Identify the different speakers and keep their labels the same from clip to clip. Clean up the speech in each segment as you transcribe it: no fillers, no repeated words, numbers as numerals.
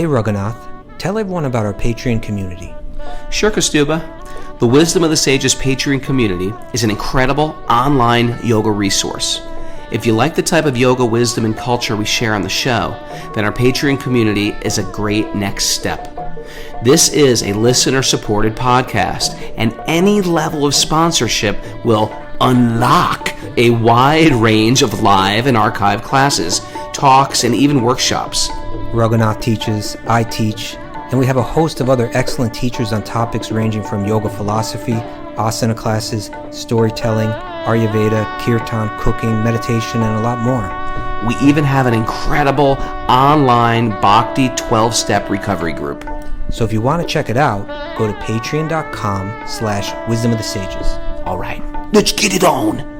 Speaker 1: Hey Raghunath, tell everyone about our Patreon community.
Speaker 2: Sure, Kaustubha. The Wisdom of the Sages Patreon community is an incredible online yoga resource. If you like the type of yoga wisdom and culture we share on the show, then our Patreon community is a great next step. This is a listener-supported podcast, and any level of sponsorship will unlock a wide range of live and archived classes, talks, and even workshops.
Speaker 1: Raghunath teaches, I teach, and we have a host of other excellent teachers on topics ranging from yoga philosophy, asana classes, storytelling, Ayurveda, kirtan, cooking, meditation, and a lot more.
Speaker 2: We even have an incredible online Bhakti 12-step recovery group.
Speaker 1: So if you want to check it out, go to patreon.com/Wisdom of the Sages.
Speaker 2: All right, let's get it on.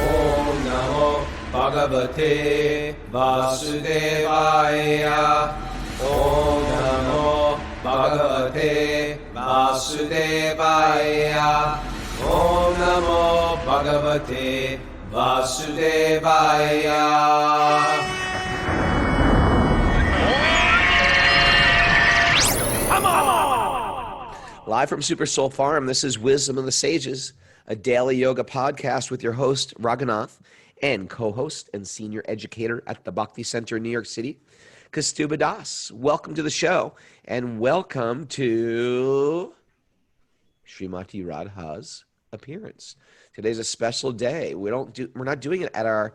Speaker 3: Om Namo Bhagavate Vasudevaya. Om Namo Bhagavate Vasudevaya. Om Namo Bhagavate Vasudevaya.
Speaker 2: Live from Super Soul Farm, this is Wisdom of the Sages, a daily yoga podcast with your host, Raghunath, and co-host and senior educator at the Bhakti Center in New York City, Kaustubha Das. Welcome to the show, and welcome to Srimati Radha's appearance. Today's a special day. We're not doing it at our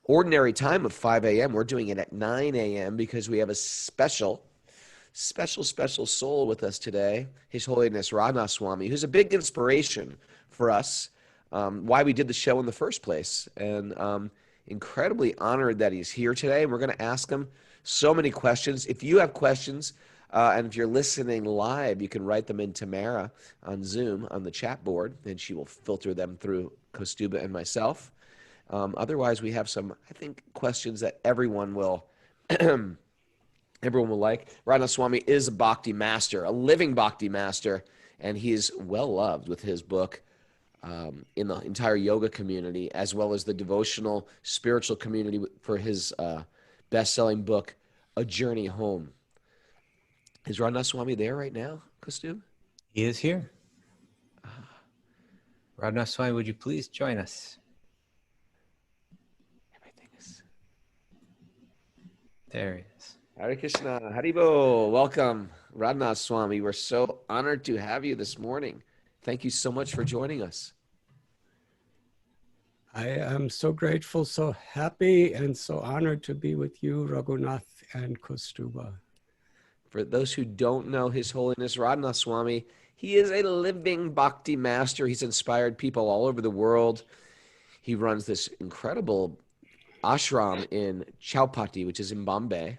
Speaker 2: ordinary time of 5 a.m. We're doing it at 9 a.m. because we have a special soul with us today, His Holiness Radha Swami, who's a big inspiration for us, why we did the show in the first place. And incredibly honored that he's here today. And we're going to ask him so many questions. If you have questions, and if you're listening live, you can write them in Tamara on Zoom on the chat board, and she will filter them through Kaustubha and myself. Otherwise, we have some, I think, questions that everyone will like. Radha Swami is a bhakti master, a living bhakti master, and he is well loved with his book in the entire yoga community, as well as the devotional spiritual community for his best-selling book, A Journey Home. Is Radha Swami there right now, Kaustubha?
Speaker 1: He is here. Radha Swami, would you please join us?
Speaker 2: Everything is...
Speaker 1: There he is.
Speaker 2: Hare Krishna, Haribo, welcome, Radhanath Swami. We're so honored to have you this morning. Thank you so much for joining us.
Speaker 4: I am so grateful, so happy, and so honored to be with you, Raghunath and Kaustubha.
Speaker 2: For those who don't know His Holiness Radhanath Swami, he is a living bhakti master. He's inspired people all over the world. He runs this incredible ashram in Chowpatty, which is in Bombay.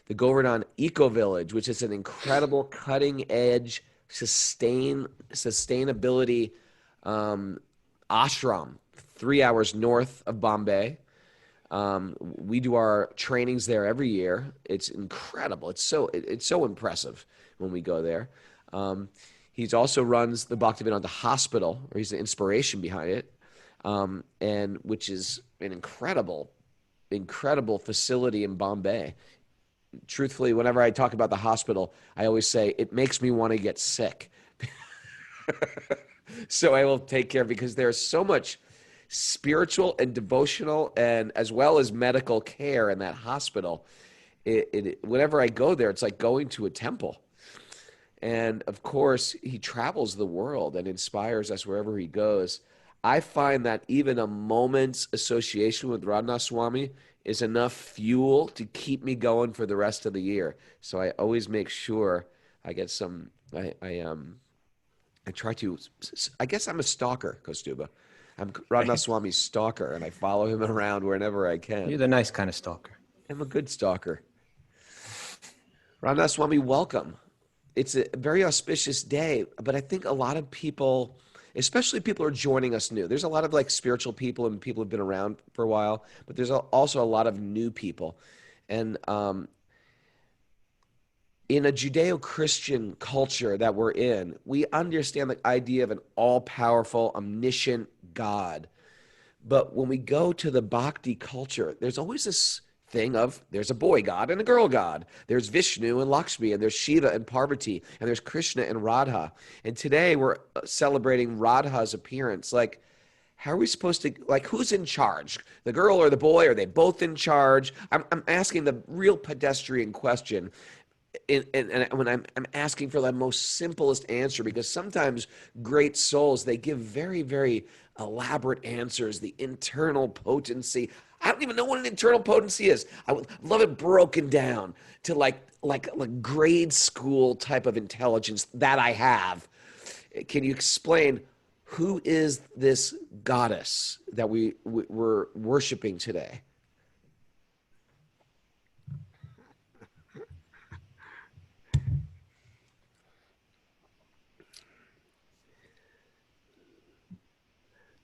Speaker 2: The Govardhan Eco Village, which is an incredible cutting-edge sustainability ashram, 3 hours north of Bombay. We do our trainings there every year. It's incredible. It's so impressive when we go there. He also runs the Bhaktivinoda Hospital, where he's the inspiration behind it, and which is an incredible facility in Bombay. Truthfully, whenever I talk about the hospital, I always say it makes me want to get sick. So I will take care, because there's so much spiritual and devotional and as well as medical care in that hospital. Whenever I go there, it's like going to a temple. And of course, he travels the world and inspires us wherever he goes. I find that even a moment's association with Radha Swami is enough fuel to keep me going for the rest of the year. So I always make sure I get some, I try to, I guess I'm a stalker, Kaustubha. I'm Radha Swami's stalker, and I follow him around whenever I can.
Speaker 1: You're the nice kind of stalker.
Speaker 2: I'm a good stalker. Radha Swami, welcome. It's a very auspicious day, but I think a lot of people, especially people who are joining us new. There's a lot of like spiritual people and people who've been around for a while, but there's also a lot of new people. And in a Judeo-Christian culture that we're in, we understand the idea of an all-powerful, omniscient God. But when we go to the bhakti culture, there's always this thing of there's a boy god and a girl god. There's Vishnu and Lakshmi, and there's Shiva and Parvati, and there's Krishna and Radha. And today we're celebrating Radha's appearance. Like, how are we supposed to, like, who's in charge? The girl or the boy? Are they both in charge? I'm asking the real pedestrian question. And when I'm asking for the most simplest answer, because sometimes great souls, they give very, very elaborate answers, the internal potency. I don't even know what an internal potency is. I would love it broken down to like grade school type of intelligence that I have. Can you explain who is this goddess that we're worshiping today?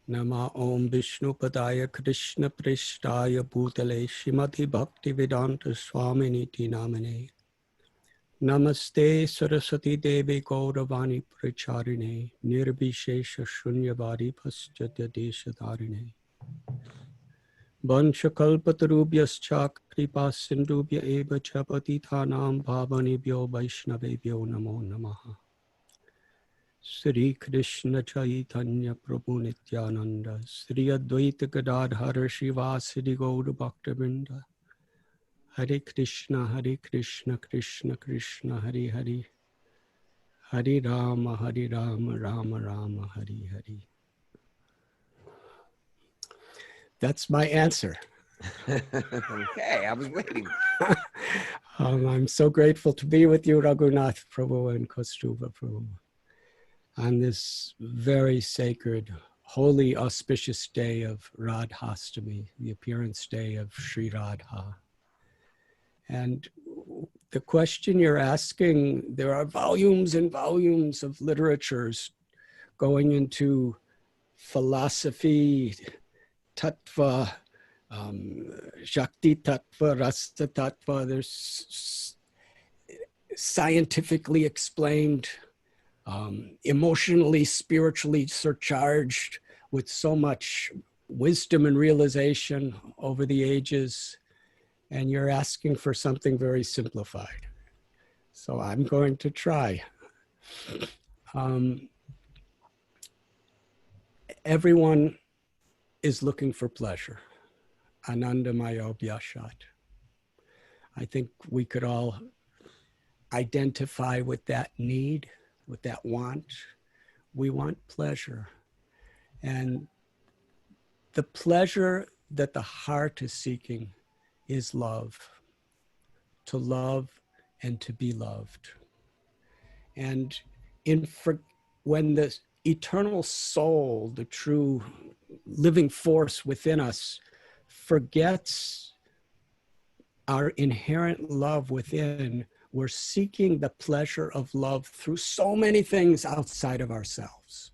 Speaker 4: Nama Om Vishnu Padaya Krishna Prishtaya Bhutale Shrimati Bhaktivedanta Swami Niti Namane Namaste Saraswati Devi Gauravani Pracharine Nirbhishesha Shunyavadi Paschatya Deshadarine Vanshakalpatarubhyascha Kripa Sindhubhya Eva Chapatithanam Bhavanebhyo Vaishnavebhyo Namo Namaha Sri Krishna Chaitanya Prabhu Nityananda Sri Advaita Gadadhara Shivasadi Gaura Bhaktivinoda Hare Krishna Krishna Krishna Hare Hare Hare Rama Rama Rama Hare Hare. That's my answer.
Speaker 2: Okay, I was waiting.
Speaker 4: I'm so grateful to be with you, Raghunath Prabhu and Kaustubha Prabhu, on this very sacred, holy, auspicious day of Radhastami, the appearance day of Sri Radha. And the question you're asking, there are volumes and volumes of literatures going into philosophy, tattva, Shakti tattva, Rasa tattva. There's scientifically explained, emotionally, spiritually surcharged with so much wisdom and realization over the ages. And you're asking for something very simplified. So I'm going to try. Everyone is looking for pleasure. Anandamayo Vyashat. I think we could all identify with that need, with that want. We want pleasure. And the pleasure that the heart is seeking is love, to love and to be loved. And when the eternal soul, the true living force within us, forgets our inherent love within, we're seeking the pleasure of love through so many things outside of ourselves.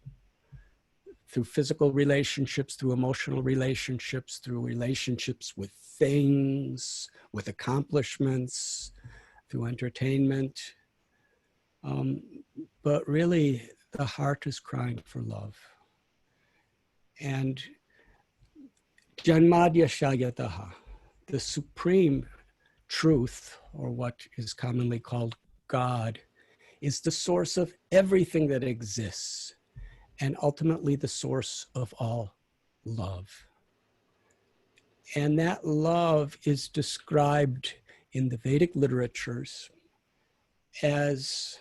Speaker 4: Through physical relationships, through emotional relationships, through relationships with things, with accomplishments, through entertainment. But really, the heart is crying for love. And Janmadya Shayataha, the supreme truth, or what is commonly called God, is the source of everything that exists, and ultimately the source of all love. And that love is described in the Vedic literatures as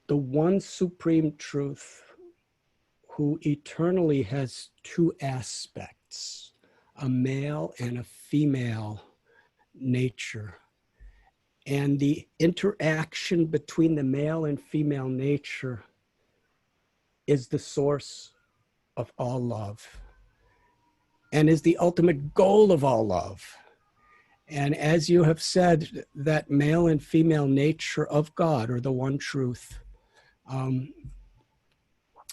Speaker 4: the one supreme truth who eternally has two aspects, a male and a female nature. And the interaction between the male and female nature is the source of all love and is the ultimate goal of all love. And as you have said, that male and female nature of God, or the one truth,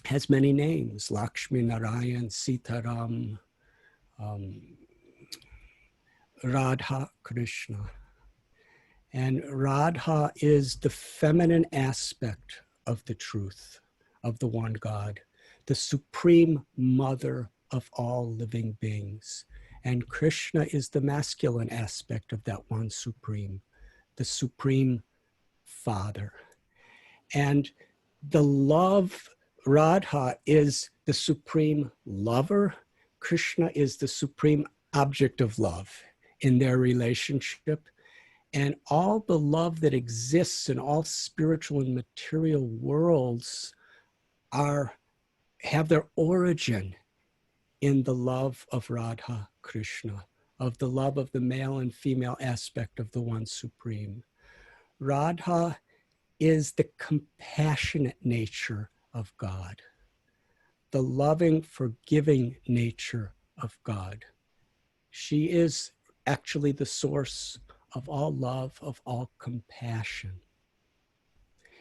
Speaker 4: has many names: Lakshmi, Narayan, Sitaram, Radha Krishna. And Radha is the feminine aspect of the truth, of the one God, the supreme mother of all living beings. And Krishna is the masculine aspect of that one supreme, the supreme father. And the love, Radha is the supreme lover. Krishna is the supreme object of love in their relationship. And all the love that exists in all spiritual and material worlds have their origin in the love of Radha Krishna, of the love of the male and female aspect of the one supreme. Radha is the compassionate nature of God, the loving, forgiving nature of God. She is actually the source of all love, of all compassion.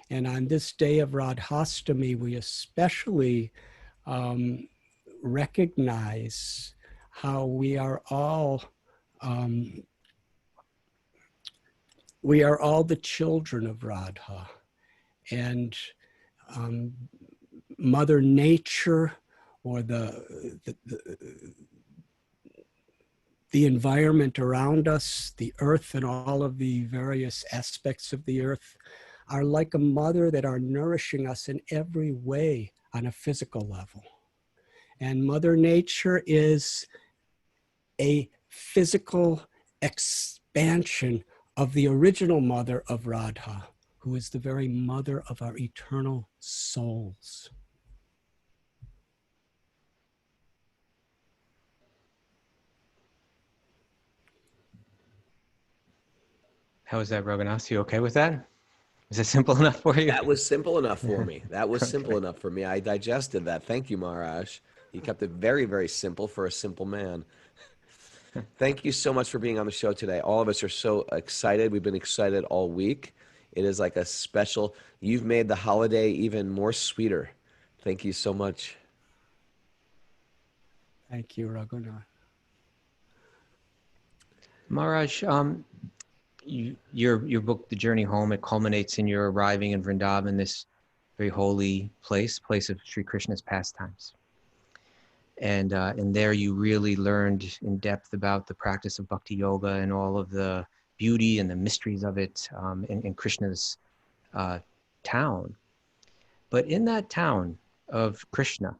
Speaker 4: And on this day of Radhastami, we especially recognize how we are all the children of Radha. And Mother Nature, or the environment around us, the earth and all of the various aspects of the earth, are like a mother that are nourishing us in every way on a physical level. And Mother Nature is a physical expansion of the original mother of Radha, who is the very mother of our eternal souls.
Speaker 1: How is that, Raghunath? You okay with that? Is it simple enough for you?
Speaker 2: That was simple enough for me. That was simple
Speaker 1: Okay.
Speaker 2: enough for me. I digested that. Thank you, Maharaj. You kept it very, very simple for a simple man. Thank you so much for being on the show today. All of us are so excited. We've been excited all week. It is like a special, you've made the holiday even more sweeter. Thank you so much.
Speaker 4: Thank you, Raghunath.
Speaker 1: Maharaj, your book, The Journey Home, it culminates in your arriving in Vrindavan, this very holy place of Sri Krishna's pastimes. And there you really learned in depth about the practice of bhakti yoga and all of the beauty and the mysteries of it in Krishna's town. But in that town of Krishna,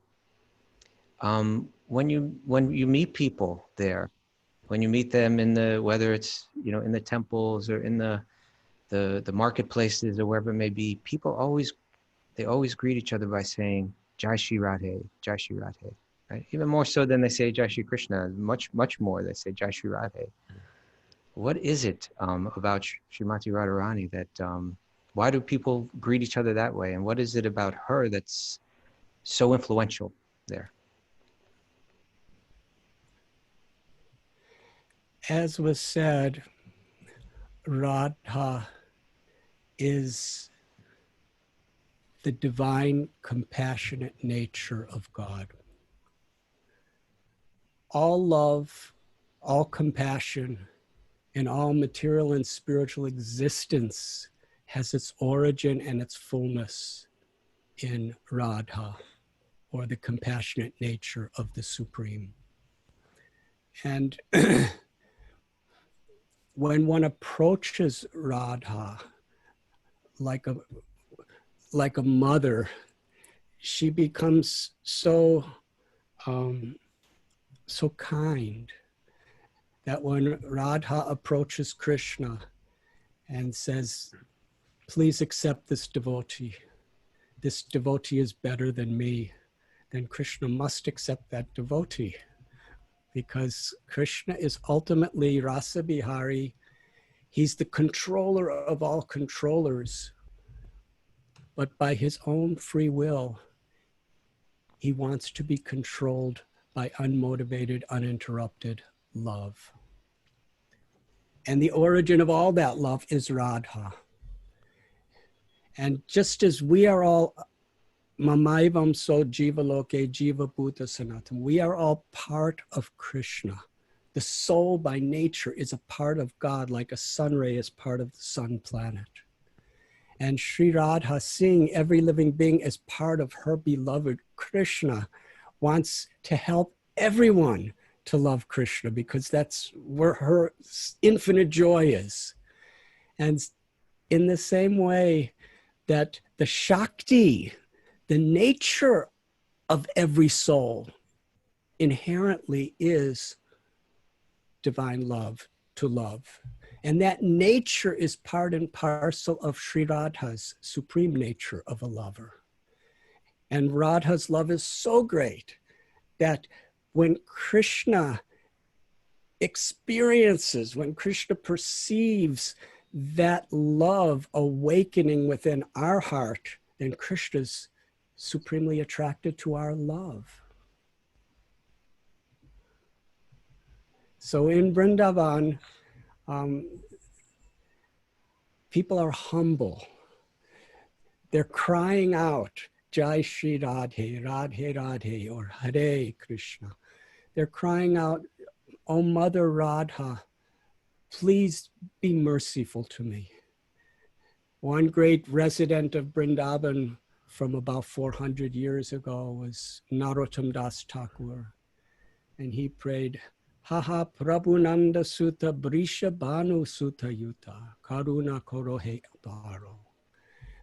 Speaker 1: when you meet people there, when you meet them in whether it's in the temples or in the marketplaces or wherever it may be, people always greet each other by saying Jai Shri Radhe, Jai Shri Radhe. Right? Even more so than they say Jai Shri Krishna, much more they say Jai Shri Radhe. What is it about Srimati Radharani that why do people greet each other that way, and what is it about her that's so influential there?
Speaker 4: As was said, Radha is the divine, compassionate nature of God. All love, all compassion, and all material and spiritual existence has its origin and its fullness in Radha, or the compassionate nature of the Supreme. And when one approaches Radha like a mother, she becomes so kind that when Radha approaches Krishna and says, "Please accept this devotee is better than me," then Krishna must accept that devotee, because Krishna is ultimately Rasa Bihari. He's the controller of all controllers, but by his own free will, he wants to be controlled by unmotivated, uninterrupted love. And the origin of all that love is Radha. And just as we are all Mamaivam so jiva loke jiva bhuta sanatam, we are all part of Krishna. The soul by nature is a part of God, like a sun ray is part of the sun planet. And Sri Radha, seeing every living being as part of her beloved Krishna, wants to help everyone to love Krishna, because that's where her infinite joy is. And in the same way that the Shakti, the nature of every soul, inherently is divine love, to love. And that nature is part and parcel of Sri Radha's supreme nature of a lover. And Radha's love is so great that when Krishna experiences, when Krishna perceives that love awakening within our heart, then Krishna's supremely attracted to our love. So in Vrindavan, people are humble. They're crying out, Jai Shri Radhe, Radhe Radhe, or Hare Krishna. They're crying out, Oh Mother Radha, please be merciful to me. One great resident of Vrindavan from about 400 years ago was Narottam Das Thakur. And he prayed, Haha Prabhunanda Sutta Brisha Banu Sutta Yuta Karuna Korohe Baro.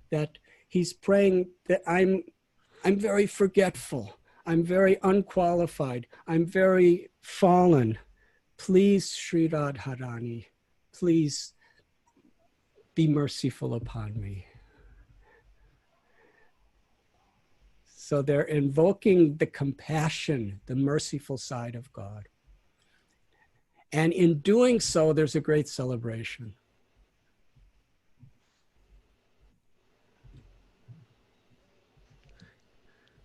Speaker 4: That he's praying that I'm very forgetful. I'm very unqualified. I'm very fallen. Please, Sri Radharani, please be merciful upon me. So they're invoking the compassion, the merciful side of God. And in doing so, there's a great celebration.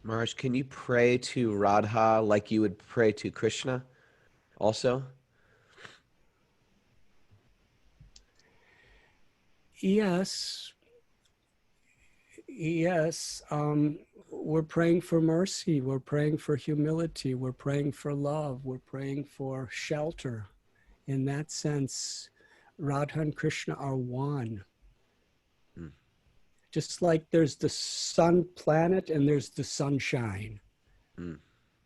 Speaker 2: Maharaj, can you pray to Radha like you would pray to Krishna also?
Speaker 4: Yes. We're praying for mercy. We're praying for humility. We're praying for love. We're praying for shelter. In that sense, Radha and Krishna are one. Just like there's the sun planet and there's the sunshine.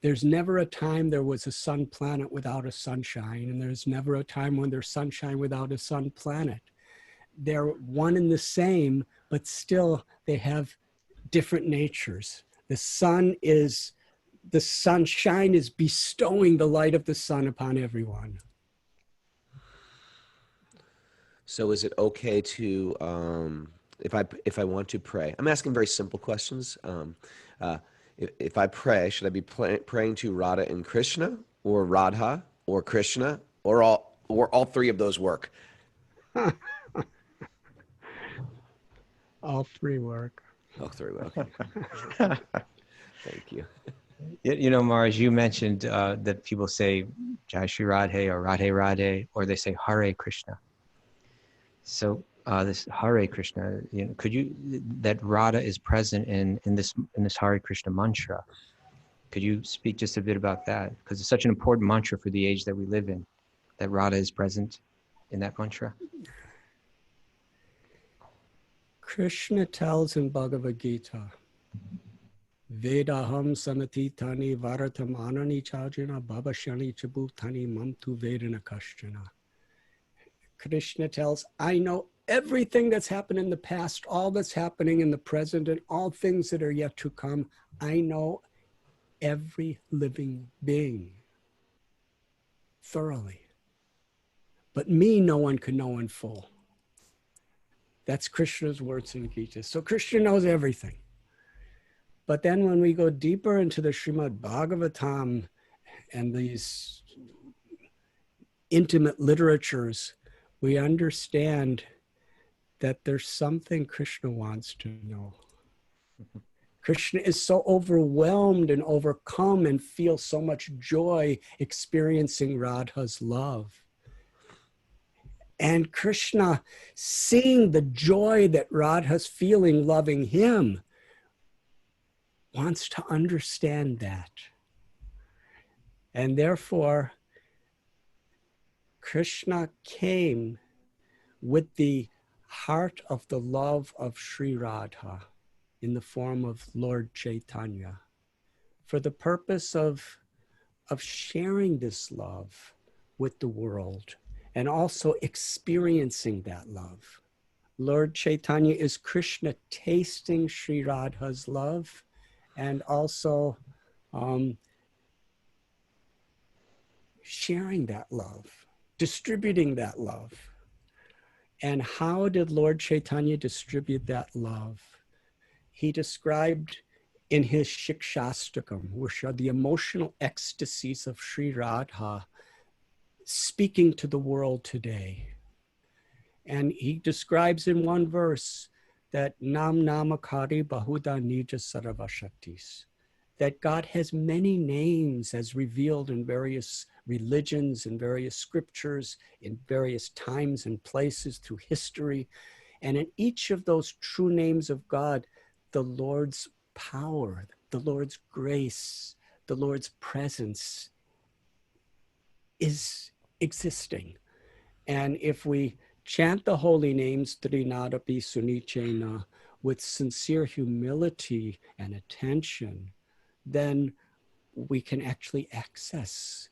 Speaker 4: There's never a time there was a sun planet without a sunshine, and there's never a time when there's sunshine without a sun planet. They're one and the same, but still they have different natures. The sunshine is bestowing the light of the sun upon everyone.
Speaker 2: So is it okay to, if I want to pray, I'm asking very simple questions. If I pray, should I be praying to Radha and Krishna, or Radha, or Krishna, or all three of those work?
Speaker 4: All three work.
Speaker 2: All three work. Okay. Thank you.
Speaker 1: You know, Maharaj, you mentioned that people say Jai Shri Radhe or Radhe Radhe, or they say Hare Krishna. So this Hare Krishna, you know, could you, that Radha is present in this Hare Krishna mantra. Could you speak just a bit about that? Because it's such an important mantra for the age that we live in, that Radha is present in that mantra.
Speaker 4: Krishna tells in Bhagavad Gita, Vedaham sanatitani varatam anani chajana babashani chabutani mamtu vedana kashana. Krishna tells, I know everything that's happened in the past, all that's happening in the present, and all things that are yet to come. I know every living being thoroughly. But me, no one can know in full. That's Krishna's words in Gita. So Krishna knows everything. But then when we go deeper into the Srimad Bhagavatam and these intimate literatures, we understand that there's something Krishna wants to know. Krishna is so overwhelmed and overcome and feels so much joy experiencing Radha's love. And Krishna, seeing the joy that Radha's feeling loving him, wants to understand that. And therefore, Krishna came with the heart of the love of Sri Radha in the form of Lord Caitanya for the purpose of of sharing this love with the world and also experiencing that love. Lord Chaitanya is Krishna tasting Sri Radha's love and also sharing that love, distributing that love. And how did Lord Chaitanya distribute that love? He described in his Shikshastakam, which are the emotional ecstasies of Sri Radha speaking to the world today. And he describes in one verse that Nam Namakari Bahuda Nija Saravashaktis, that God has many names as revealed in various religions and various scriptures in various times and places through history. And in each of those true names of God, the Lord's power, the Lord's grace, the Lord's presence is existing. And if we chant the holy names, Trinadapi Sunichena, with sincere humility and attention, then we can actually access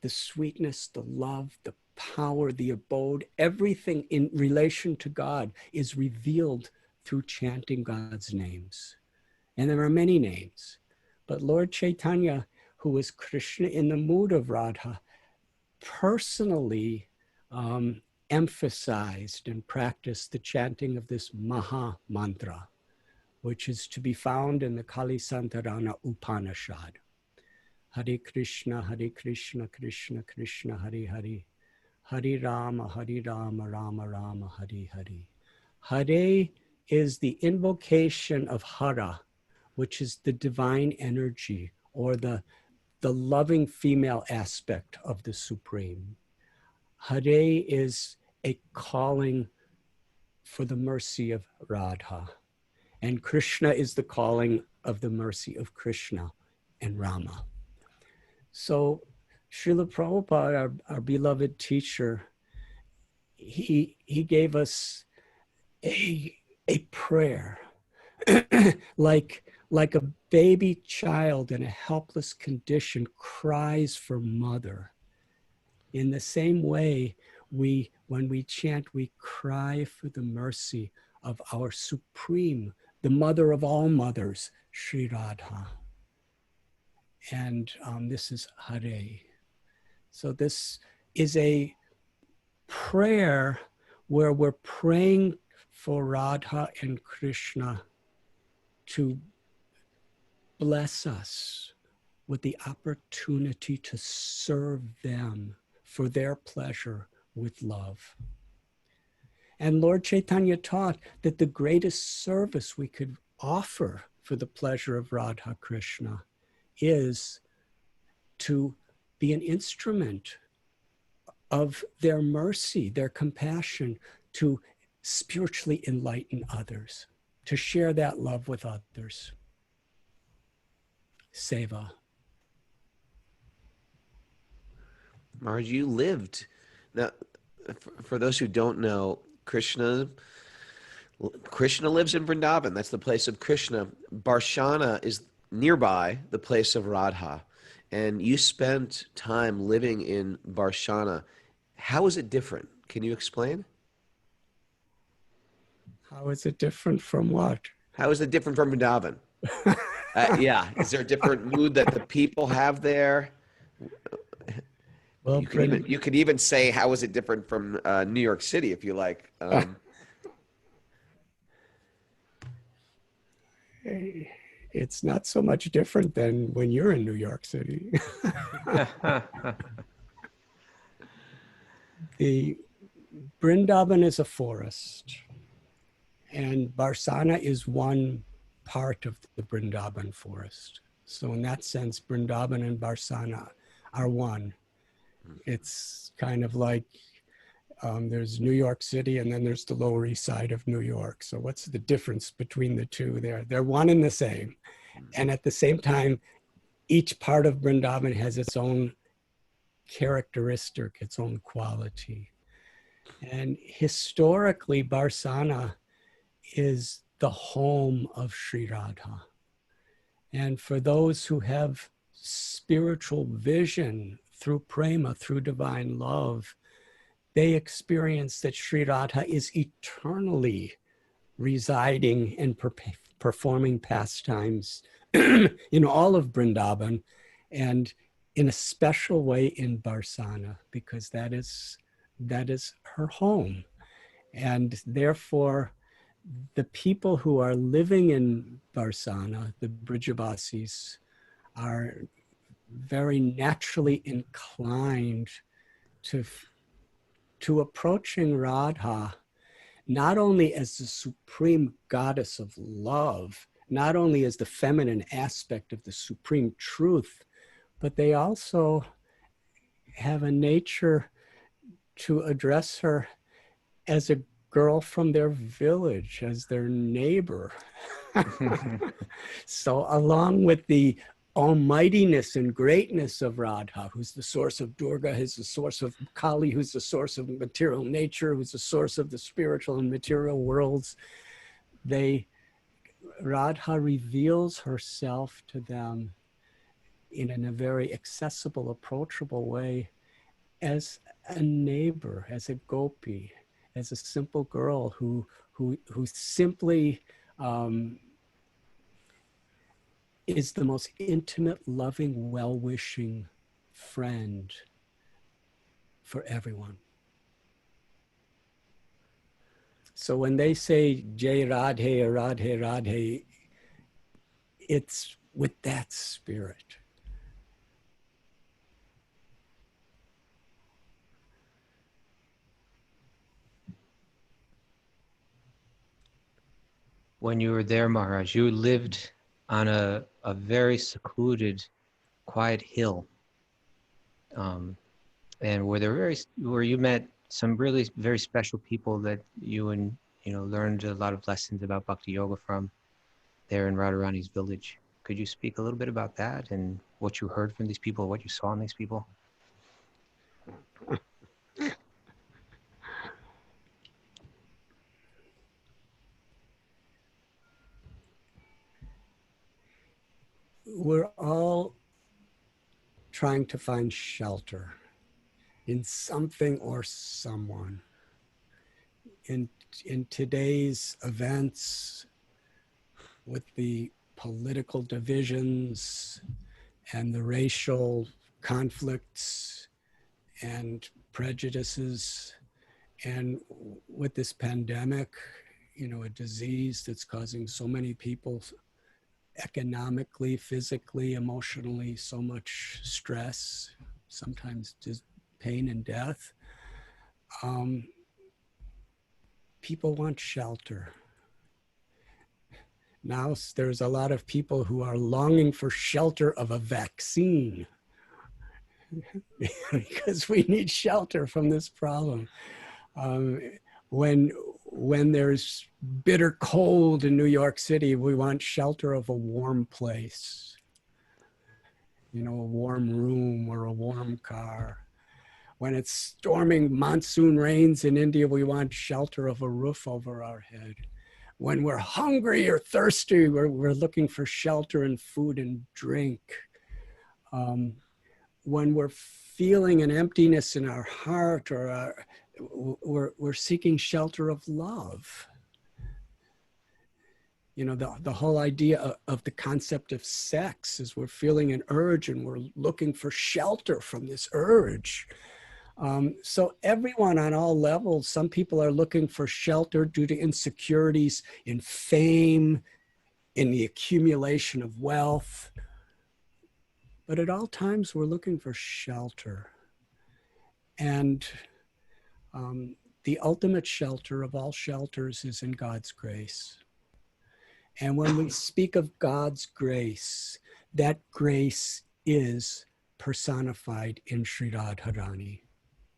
Speaker 4: the sweetness, the love, the power, the abode, everything in relation to God is revealed through chanting God's names. And there are many names, but Lord Chaitanya, who was Krishna in the mood of Radha, personally emphasized and practiced the chanting of this Maha Mantra, which is to be found in the Kali Santarana Upanishad. Hare Krishna, Krishna Krishna, Hare Hare, Hare Rama, Rama Rama, Hare Hare. Hare is the invocation of Hara, which is the divine energy or the loving female aspect of the Supreme. Hare is a calling for the mercy of Radha. And Krishna is the calling of the mercy of Krishna and Rama. So Srila Prabhupada, our beloved teacher, he gave us a prayer like a baby child in a helpless condition cries for mother. In the same way, when we chant, we cry for the mercy of our Supreme, the mother of all mothers, Sri Radha. And this is Hare. So this is a prayer where we're praying for Radha and Krishna to bless us with the opportunity to serve them for their pleasure with love. And Lord Chaitanya taught that the greatest service we could offer for the pleasure of Radha Krishna is to be an instrument of their mercy, their compassion, to spiritually enlighten others, to share that love with others. Seva.
Speaker 2: Maharaj, you lived. Now, for those who don't know, Krishna lives in Vrindavan. That's the place of Krishna. Varsana is nearby the place of Radha. And you spent time living in Varsana. How is it different? Can you explain?
Speaker 4: How is it different from what?
Speaker 2: How is it different from Vrindavan? Yeah. Is there a different mood that the people have there?
Speaker 4: Well,
Speaker 2: you could even say, how is it different from New York City, if you like?
Speaker 4: It's not so much different than when you're in New York City. The Vrindavan is a forest, and Varsana is one part of the Vrindavan forest. So in that sense, Vrindavan and Varsana are one. It's kind of like there's New York City and then there's the Lower East Side of New York. So what's the difference between the two there? They're one and the same. And at the same time, each part of Vrindavan has its own characteristic, its own quality. And historically, Varsana is the home of Sri Radha. And for those who have spiritual vision, through prema, through divine love, they experience that Sri Radha is eternally residing and performing pastimes in all of Vrindavan, and in a special way in Varsana, because that is her home. And therefore, the people who are living in Varsana, the Brijbasis, are very naturally inclined to approaching Radha, not only as the supreme goddess of love, not only as the feminine aspect of the supreme truth, but they also have a nature to address her as a girl from their village, as their neighbor. So along with the almightiness and greatness of Radha, who's the source of Durga, who's the source of Kali, who's the source of material nature, who's the source of the spiritual and material worlds, Radha reveals herself to them in a very accessible, approachable way, as a neighbor, as a gopi, as a simple girl who simply is the most intimate, loving, well-wishing friend for everyone. So when they say Jai Radhe or Radhe Radhe, it's with that spirit.
Speaker 1: When you were there, Maharaj, you lived on a very secluded, quiet hill, and where you met some really very special people that you learned a lot of lessons about Bhakti Yoga from there in Radharani's village. Could you speak a little bit about that and what you heard from these people, what you saw in these people?
Speaker 4: We're all trying to find shelter in something or someone. In today's events, with the political divisions and the racial conflicts and prejudices, and with this pandemic, a disease that's causing so many people economically, physically, emotionally, so much stress, sometimes just pain and death. People want shelter. Now there's a lot of people who are longing for shelter of a vaccine because we need shelter from this problem. When there's bitter cold in New York City, we want shelter of a warm place, a warm room or a warm car. When it's storming monsoon rains in India, we want shelter of a roof over our head. When we're hungry or thirsty, we're looking for shelter and food and drink. When we're feeling an emptiness in our heart, or we're seeking shelter of love. The whole idea of the concept of sex is we're feeling an urge and we're looking for shelter from this urge. So everyone on all levels, some people are looking for shelter due to insecurities in fame, in the accumulation of wealth. But at all times, we're looking for shelter. And the ultimate shelter of all shelters is in God's grace. And when we speak of God's grace, that grace is personified in Sri Radharani.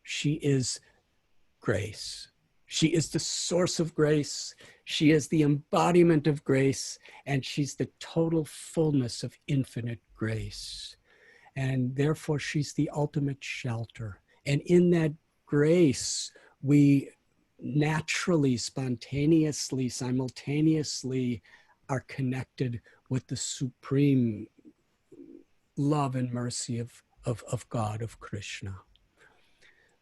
Speaker 4: She is grace. She is the source of grace. She is the embodiment of grace, and she's the total fullness of infinite grace. And therefore, she's the ultimate shelter. And in that grace, we naturally, spontaneously, simultaneously are connected with the supreme love and mercy of God, of Krishna.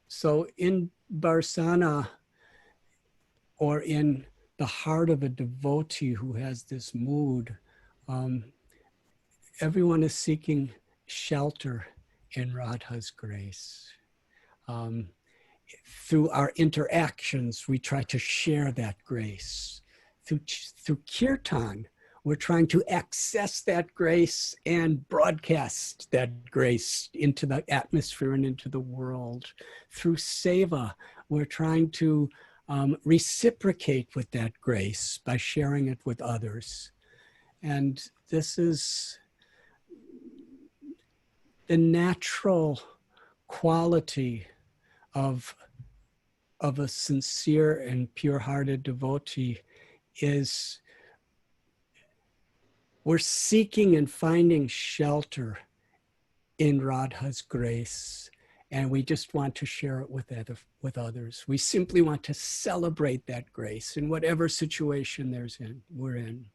Speaker 4: So in Varsana, or in the heart of a devotee who has this mood, everyone is seeking shelter in Radha's grace. Through our interactions, we try to share that grace. Through kirtan, we're trying to access that grace and broadcast that grace into the atmosphere and into the world. Through seva, we're trying to reciprocate with that grace by sharing it with others. And this is the natural quality of a sincere and pure-hearted devotee, is we're seeking and finding shelter in Radha's grace, and we just want to share it with others. We simply want to celebrate that grace in whatever situation we're in.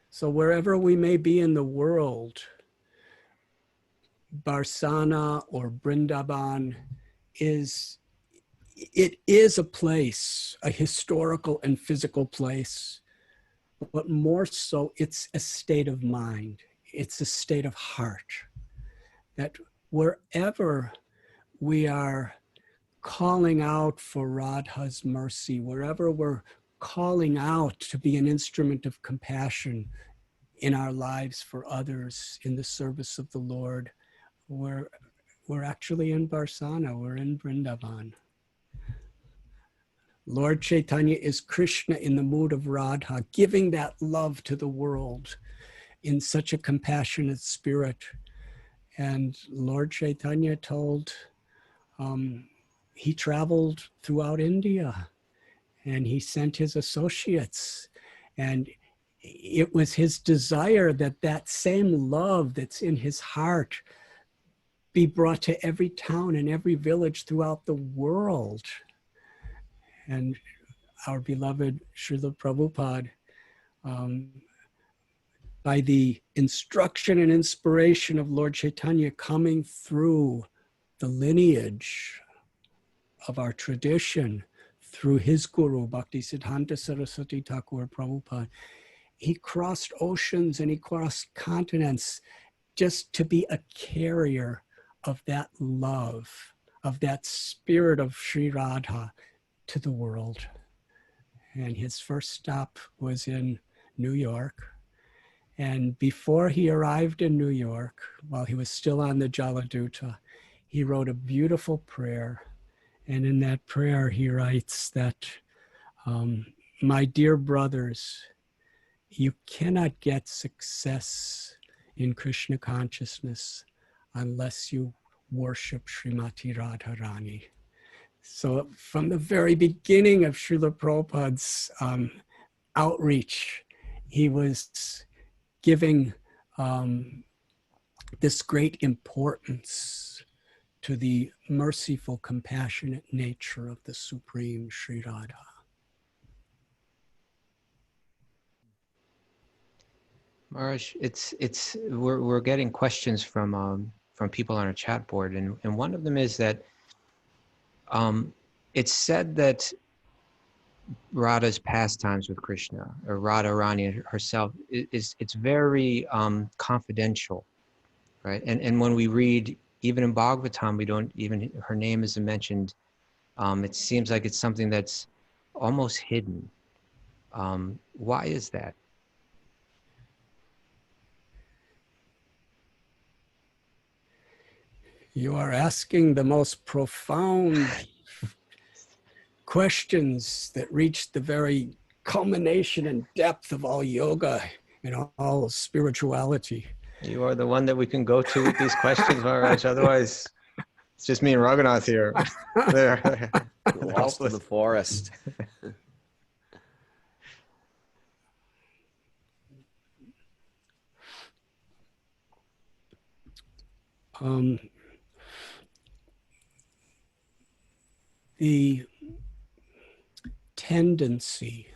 Speaker 4: So wherever we may be in the world, Varsana or Vrindavan is a place, a historical and physical place, but more so it's a state of mind. It's a state of heart, that wherever we are calling out for Radha's mercy, wherever we're calling out to be an instrument of compassion in our lives for others, in the service of the Lord, we're actually in Varsana, we're in Vrindavan. Lord Caitanya is Krishna in the mood of Radha, giving that love to the world in such a compassionate spirit. And Lord Caitanya told, he traveled throughout India, and he sent his associates, and it was his desire that that same love that's in his heart be brought to every town and every village throughout the world. And our beloved Srila Prabhupada, by the instruction and inspiration of Lord Chaitanya coming through the lineage of our tradition, through his guru, Bhaktisiddhanta Saraswati Thakur Prabhupada, he crossed oceans and he crossed continents just to be a carrier of that love, of that spirit of Sri Radha to the world. And his first stop was in New York. And before he arrived in New York, while he was still on the Jaladuta, he wrote a beautiful prayer. And in that prayer, he writes that, my dear brothers, you cannot get success in Krishna consciousness unless you worship Srimati Radharani. So from the very beginning of Srila Prabhupada's outreach, he was giving this great importance to the merciful, compassionate nature of the Supreme Sri Radha.
Speaker 1: Maharaj, we're getting questions from people on our chat board, and one of them is that it's said that Radha's pastimes with Krishna, or Radharani herself, it's very confidential, right? And when we read, even in Bhagavatam, we don't even, her name isn't mentioned. It seems like it's something that's almost hidden. Why is that?
Speaker 4: You are asking the most profound questions that reach the very culmination and depth of all yoga and all spirituality.
Speaker 1: You are the one that we can go to with these questions, Maharaj. Otherwise, it's just me and Raghunath here. They're
Speaker 2: Lost in the forest.
Speaker 4: The tendency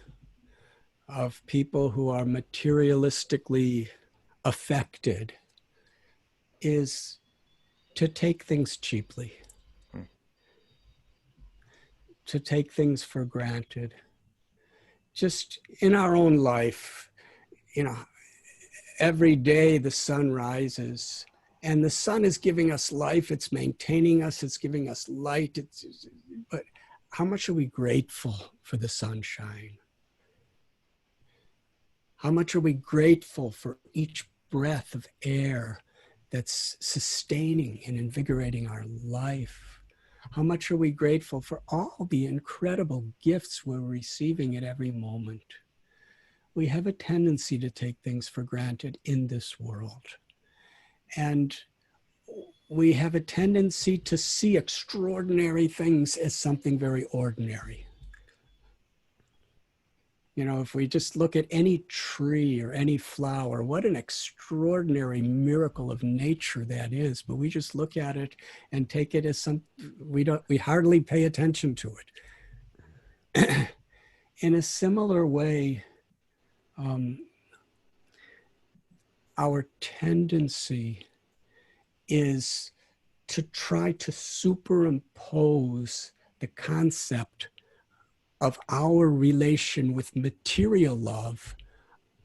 Speaker 4: of people who are materialistically affected is to take things cheaply, to take things for granted. Just in our own life, every day the sun rises, and the sun is giving us life, it's maintaining us, it's giving us light. But how much are we grateful for the sunshine? How much are we grateful for each breath of air that's sustaining and invigorating our life? How much are we grateful for all the incredible gifts we're receiving at every moment? We have a tendency to take things for granted in this world. And we have a tendency to see extraordinary things as something very ordinary. If we just look at any tree or any flower, what an extraordinary miracle of nature that is. But we just look at it and take it as we hardly pay attention to it. In a similar way, our tendency is to try to superimpose the concept of our relation with material love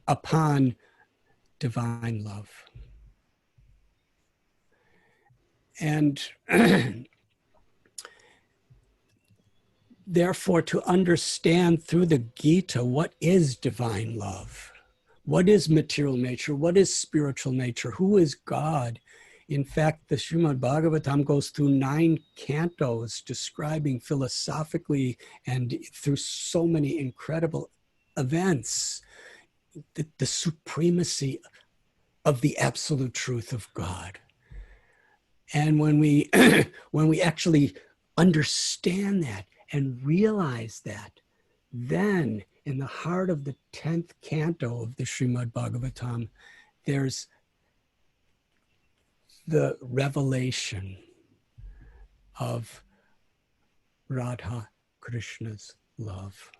Speaker 4: upon divine love. And therefore, to understand through the Gita what is divine love, what is material nature, what is spiritual nature, who is God. In fact, the Srimad Bhagavatam goes through 9 cantos describing philosophically and through so many incredible events the supremacy of the absolute truth of God. And when we actually understand that and realize that, then in the heart of the 10th canto of the Srimad Bhagavatam, there's the revelation of Radha Krishna's love.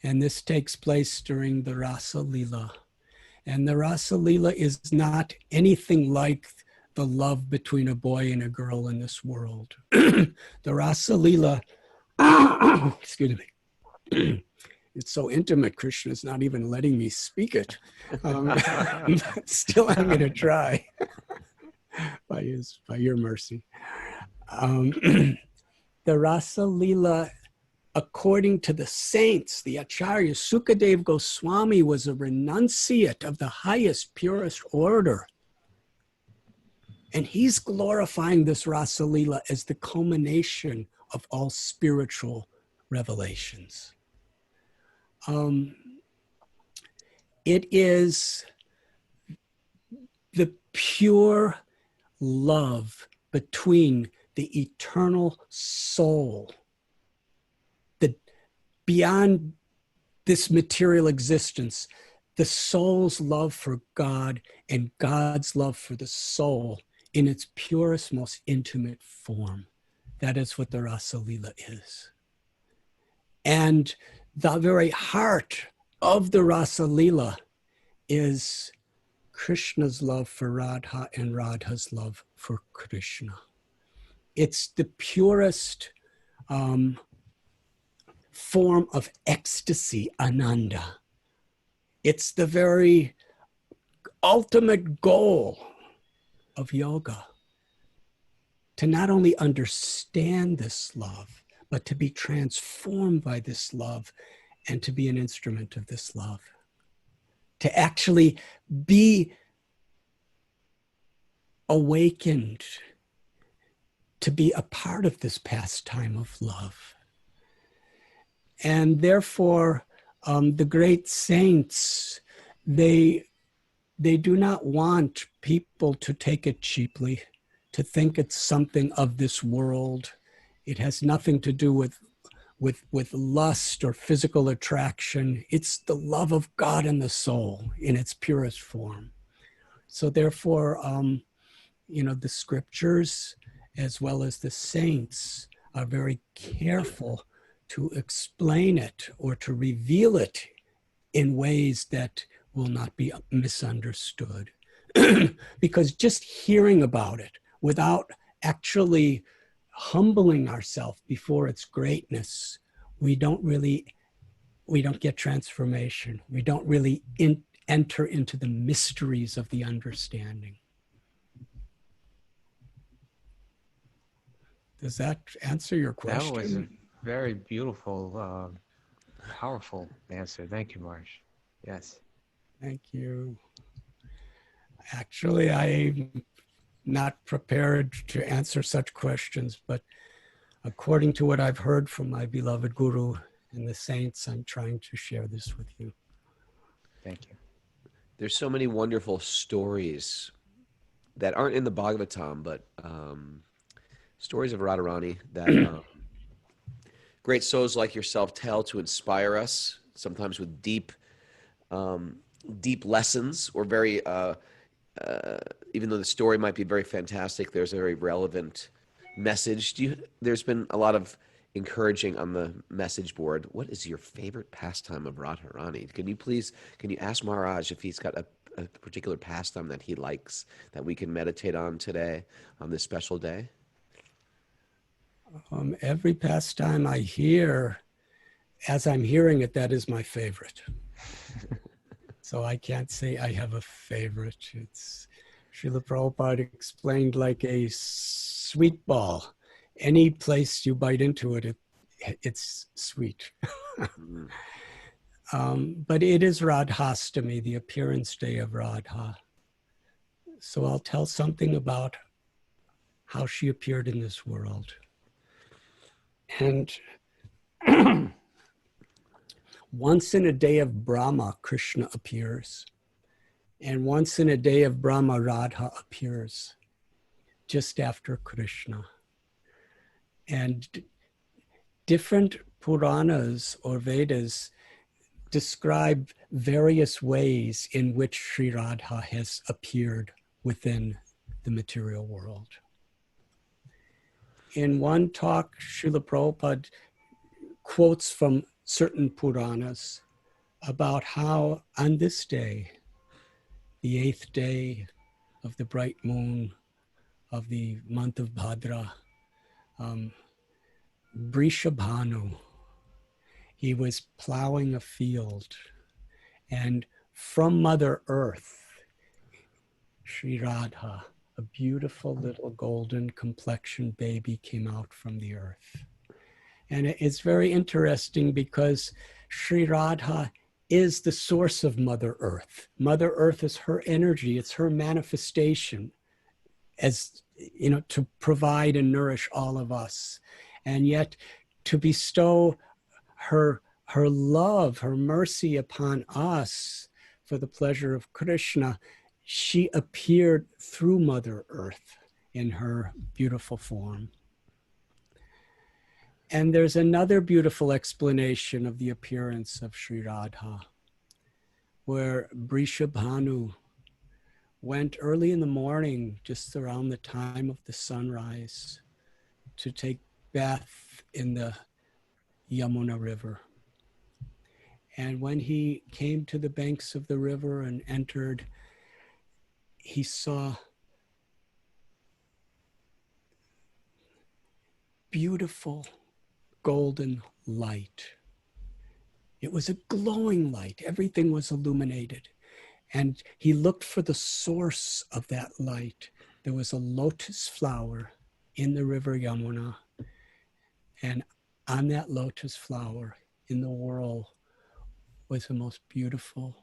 Speaker 4: And this takes place during the Rasa-lila. And the Rasa-lila is not anything like the love between a boy and a girl in this world. The Rasa-lila, excuse me, it's so intimate, Krishna's not even letting me speak it. But still, I'm going to try. By your mercy. The Rasa-lila, according to the saints, the Acharyas, Sukadev Goswami was a renunciate of the highest, purest order. And he's glorifying this Rasa-lila as the culmination of all spiritual revelations. It is the pure love between the eternal soul, that beyond this material existence, the soul's love for God and God's love for the soul in its purest, most intimate form. That is what the Rasa-lila is. And the very heart of the Rasa-lila is Krishna's love for Radha and Radha's love for Krishna. It's the purest form of ecstasy, ananda. It's the very ultimate goal of yoga, to not only understand this love, but to be transformed by this love and to be an instrument of this love. To actually be awakened, to be a part of this pastime of love. And therefore, the great saints, they do not want people to take it cheaply, to think it's something of this world. It has nothing to do with lust or physical attraction. It's the love of God in the soul in its purest form. So therefore, the scriptures as well as the saints are very careful to explain it or to reveal it in ways that will not be misunderstood. Because just hearing about it without actually humbling ourselves before its greatness, we don't get transformation. We don't really enter into the mysteries of the understanding. Does that answer your question?
Speaker 5: That was a very beautiful, powerful answer. Thank you, Marsh. Yes.
Speaker 4: Thank you. Actually, I'm not prepared to answer such questions, but according to what I've heard from my beloved Guru and the saints, I'm trying to share this with you.
Speaker 5: Thank you.
Speaker 2: There's so many wonderful stories that aren't in the Bhagavatam, but stories of Radharani that great souls like yourself tell to inspire us, sometimes with deep lessons, or very, even though the story might be very fantastic, there's a very relevant message. There's been a lot of encouraging on the message board. What is your favorite pastime of Radharani? Can you ask Maharaj if he's got a particular pastime that he likes that we can meditate on today on this special day?
Speaker 4: Every pastime I hear, as I'm hearing it, that is my favorite. So I can't say I have a favorite. It's Srila Prabhupada explained like a sweet ball. Any place you bite into it, it's sweet. But it is Radhastami, the appearance day of Radha. So I'll tell something about how she appeared in this world. And once in a day of Brahma, Krishna appears. And once in a day of Brahma, Radha appears just after Krishna. And different Puranas or Vedas describe various ways in which Sri Radha has appeared within the material world. In one talk, Srila Prabhupada quotes from certain Puranas about how on this day, the 8th day of the bright moon of the month of Bhadra, Vrishabhanu, he was plowing a field, and from Mother Earth, Sri Radha, a beautiful little golden complexioned baby, came out from the earth. And it's very interesting because Sri Radha is the source of Mother Earth. Mother Earth is her energy, it's her manifestation as, you know, to provide and nourish all of us. And yet to bestow her love, her mercy upon us for the pleasure of Krishna, she appeared through Mother Earth in her beautiful form. And there's another beautiful explanation of the appearance of Sri Radha, where Vrishabhanu went early in the morning, just around the time of the sunrise, to take bath in the Yamuna River. And when he came to the banks of the river and entered, he saw beautiful golden light. It was a glowing light. Everything was illuminated. And he looked for the source of that light. There was a lotus flower in the river Yamuna. And on that lotus flower, in the whirl, was the most beautiful,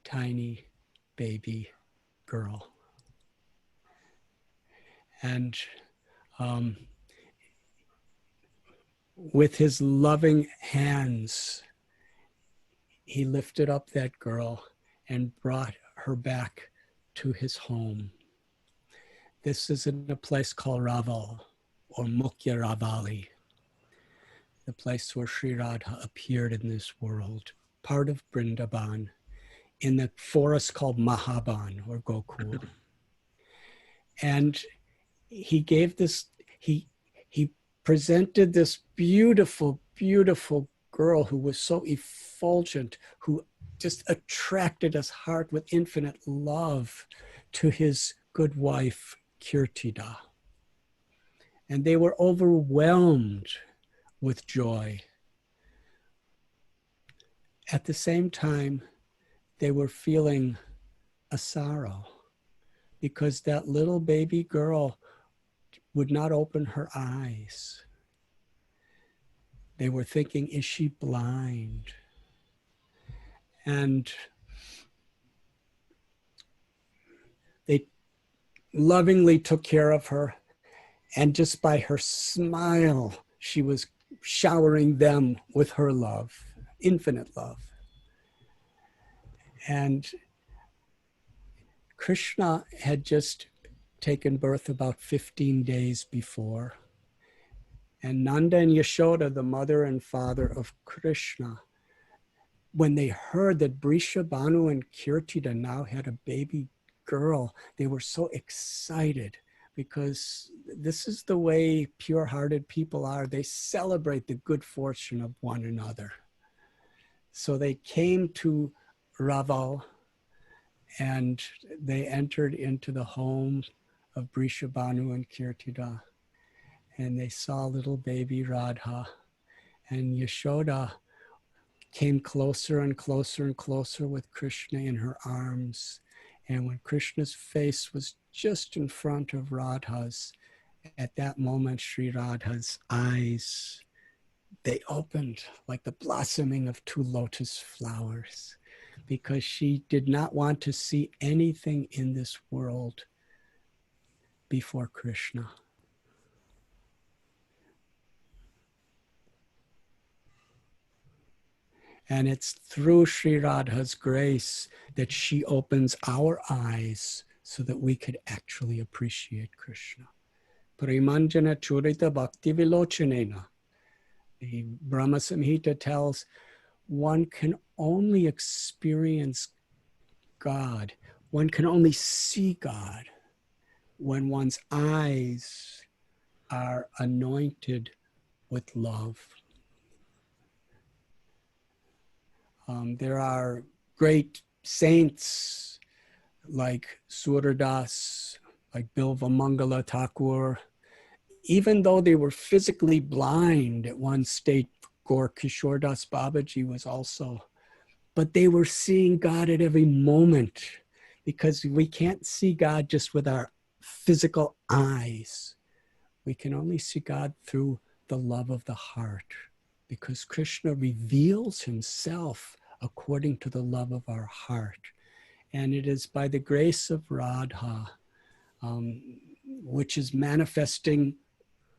Speaker 4: tiny baby girl. And with his loving hands, he lifted up that girl and brought her back to his home. This is in a place called Raval, or Mukhya Ravali, the place where Sri Radha appeared in this world, part of Vrindavan, in the forest called Mahaban, or Gokul. And he gave this, he presented this beautiful, beautiful girl who was so effulgent, who just attracted his heart with infinite love to his good wife, Kirtida. And they were overwhelmed with joy. At the same time, they were feeling a sorrow because that little baby girl would not open her eyes. They were thinking, is she blind? And they lovingly took care of her. And just by her smile, she was showering them with her love, infinite love. And Krishna had just taken birth about 15 days before. And Nanda and Yashoda, the mother and father of Krishna, when they heard that Brijbasi and Kirtida now had a baby girl, they were so excited because this is the way pure-hearted people are. They celebrate the good fortune of one another. So they came to Raval and they entered into the home of Brijbasi and Kirtida. And they saw little baby Radha, and Yashoda came closer and closer and closer with Krishna in her arms. And when Krishna's face was just in front of Radha's, at that moment, Sri Radha's eyes, they opened like the blossoming of two lotus flowers, because she did not want to see anything in this world before Krishna. And it's through Sri Radha's grace that she opens our eyes so that we could actually appreciate Krishna. Primanjana churita bhakti vilochanena. The Brahma Samhita tells one can only experience God, one can only see God when one's eyes are anointed with love. There are great saints like Suradas, like Bilva Mangala Thakur. Even though they were physically blind at one state, Gaur Kishore Das Babaji was also, but they were seeing God at every moment, because we can't see God just with our physical eyes. We can only see God through the love of the heart, because Krishna reveals himself according to the love of our heart. And it is by the grace of Radha, which is manifesting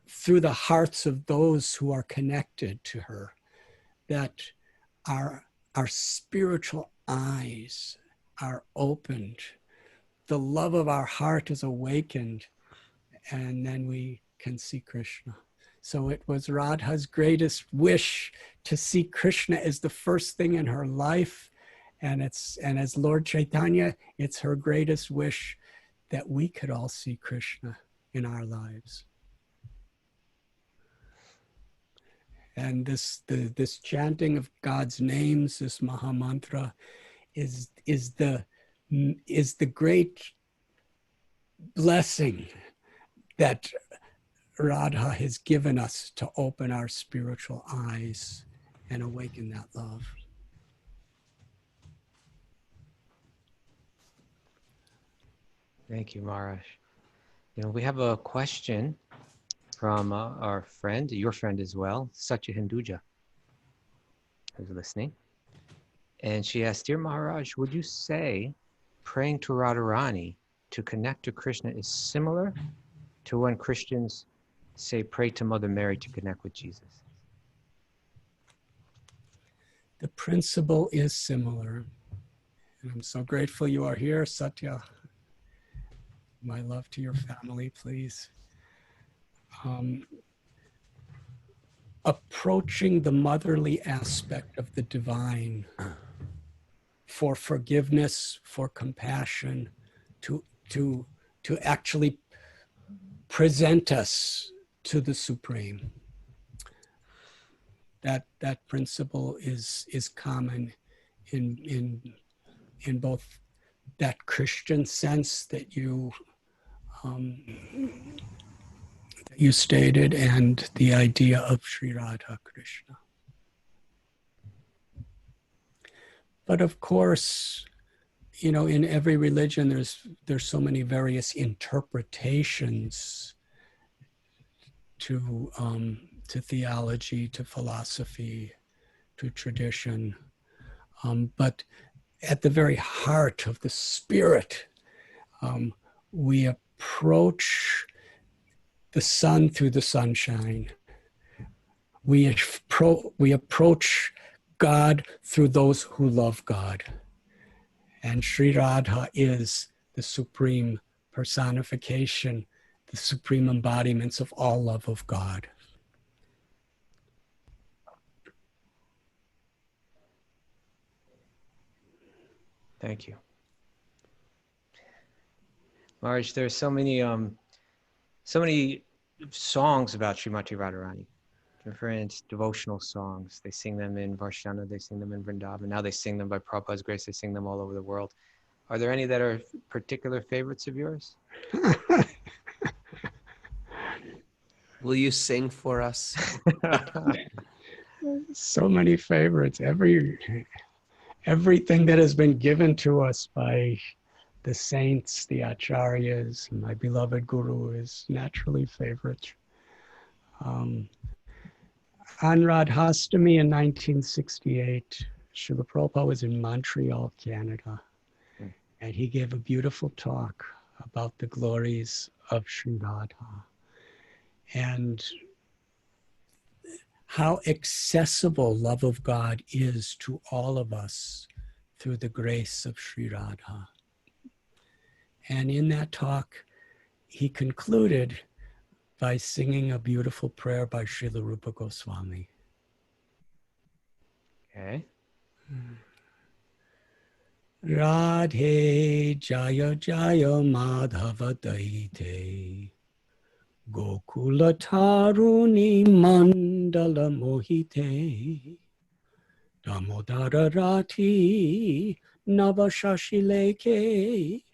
Speaker 4: through the hearts of those who are connected to her, that our spiritual eyes are opened. The love of our heart is awakened, and then we can see Krishna. So it was Radha's greatest wish to see Krishna as the first thing in her life. And as Lord Caitanya, it's her greatest wish that we could all see Krishna in our lives. And this chanting of God's names, this Maha Mantra, is the great blessing that Radha has given us to open our spiritual eyes and awaken that love.
Speaker 5: Thank you, Maharaj. We have a question from our friend, your friend as well, Satya Hinduja, who's listening. And she asked, Dear Maharaj, would you say praying to Radharani to connect to Krishna is similar to when Christians say pray to Mother Mary to connect with Jesus?
Speaker 4: The principle is similar. And I'm so grateful you are here, Satya. My love to your family, please. Approaching the motherly aspect of the divine for forgiveness, for compassion, to actually present us to the Supreme. that principle is common in both that Christian sense that you stated and the idea of Sri Radha Krishna. But of course, in every religion, there's so many various interpretations to theology, to philosophy, to tradition. But at the very heart of the spirit, we approach the sun through the sunshine. We approach God through those who love God. And Sri Radha is the supreme personification, the supreme embodiments of all love of God.
Speaker 5: Thank you. Maharaj, there's so many songs about Srimati Radharani. Different devotional songs. They sing them in Varsana, they sing them in Vrindavan. Now they sing them by Prabhupada's grace, they sing them all over the world. Are there any that are particular favorites of yours?
Speaker 2: Will you sing for us?
Speaker 4: So many favorites. Everything that has been given to us by the saints, the acharyas, my beloved guru is naturally favorite. On Radhastami in 1968, Srila Prabhupada was in Montreal, Canada, and he gave a beautiful talk about the glories of Sri Radha and how accessible love of God is to all of us through the grace of Sri Radha. And in that talk, he concluded by singing a beautiful prayer by Srila Rupa Goswami.
Speaker 5: Okay.
Speaker 4: Radhe Jaya Jaya Madhava Daite Gokula Taruni Mandala Mohite Damodara Rati Navashashileke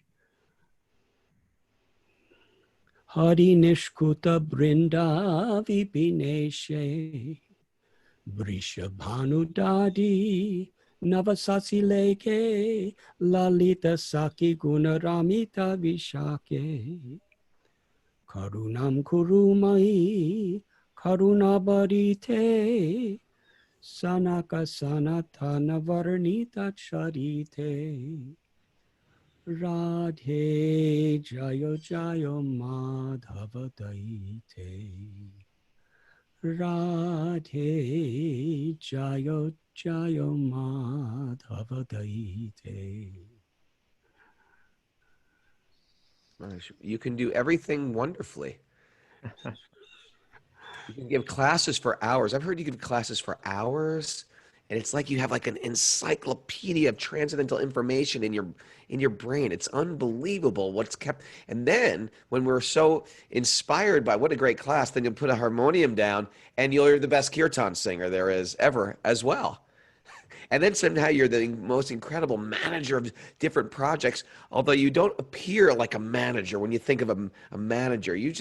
Speaker 4: Hari Nishkuta Brinda Vipineshe Vrishabhanu Dadi Navasasi Leke Lalita Saki Gunaramita Vishake Karunam Kurumai Karunabarite Sanaka Sanatana Varnita Charite Radhe Jaya Jaya Madhava Daite Radhe Jaya Jaya Madhava Daite.
Speaker 2: You can do everything wonderfully. You can give classes for hours. I've heard you give classes for hours, and it's like you have like an encyclopedia of transcendental information in your brain. It's unbelievable what's kept. And then when we're so inspired by what a great class, then you'll put a harmonium down and you're the best kirtan singer there is ever as well. And then somehow you're the most incredible manager of different projects, although you don't appear like a manager when you think of a manager. You're